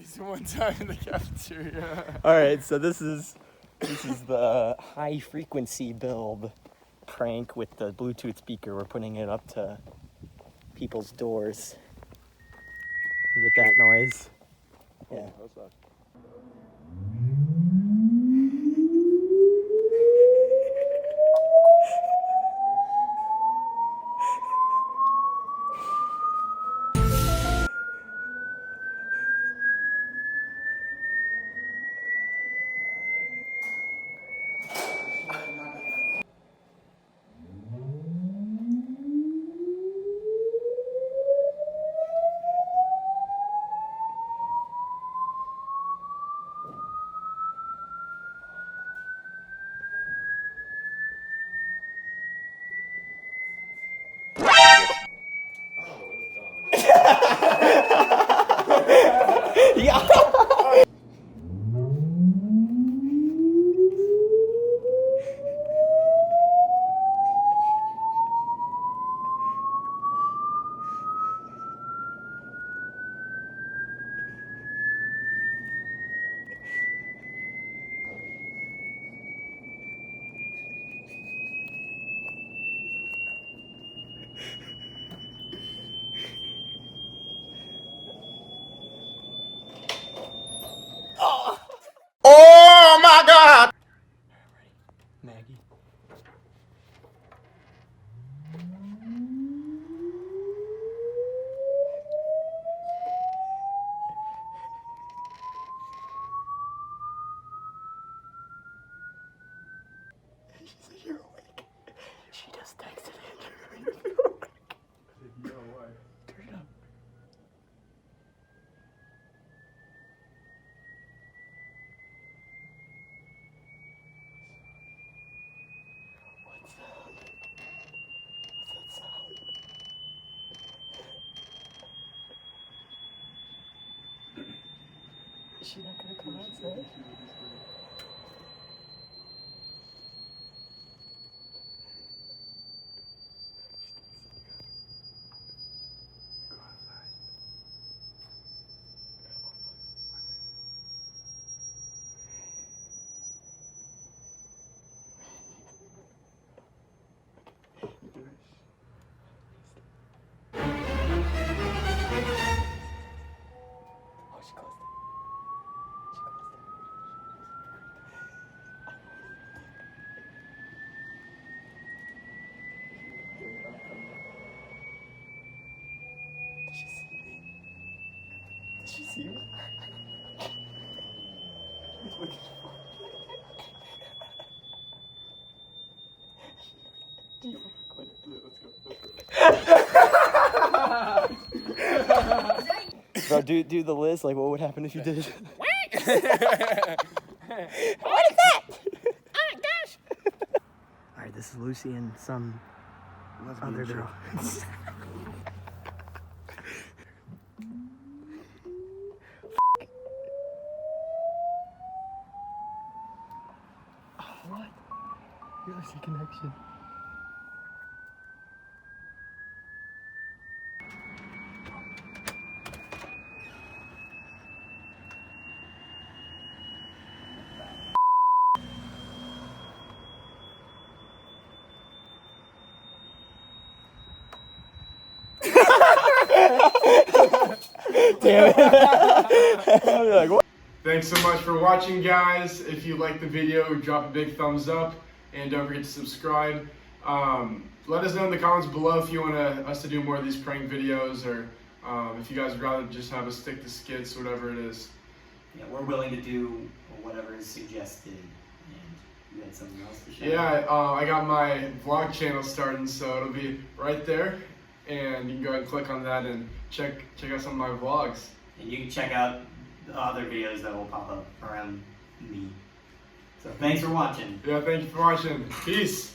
least one time in the cafeteria. All right, so this is the high frequency build prank with the Bluetooth speaker. We're putting it up to people's doors with that noise. Yeah. Yeah. Oh my God! Maggie. She said you're awake. She just texted Andrew. You're awake. Yo, what? Turn it up. What's that? What's that sound? Is she not gonna come outside? Oh, she closed it. She closed it. Did she see me? Did she see me? He's looking for me. Do you record it? Let's go. Bro, do the Liz. Like, what would happen if you did? What is that? Oh my gosh! All right, this is Lucy and some other girl. What? You lost your connection. Damn it. I'll be like, what? Thanks so much for watching, guys. If you liked the video, drop a big thumbs up and don't forget to subscribe. Let us know in the comments below if you want us to do more of these prank videos, or if you guys would rather just have us stick to skits, whatever it is. Yeah, we're willing to do whatever is suggested. And you had something else to share? Yeah, I got my vlog channel starting, so it'll be right there, and you can go ahead and click on that and check out some of my vlogs. And you can check out the other videos that will pop up around me. So thanks for watching. Yeah, thank you for watching. Peace.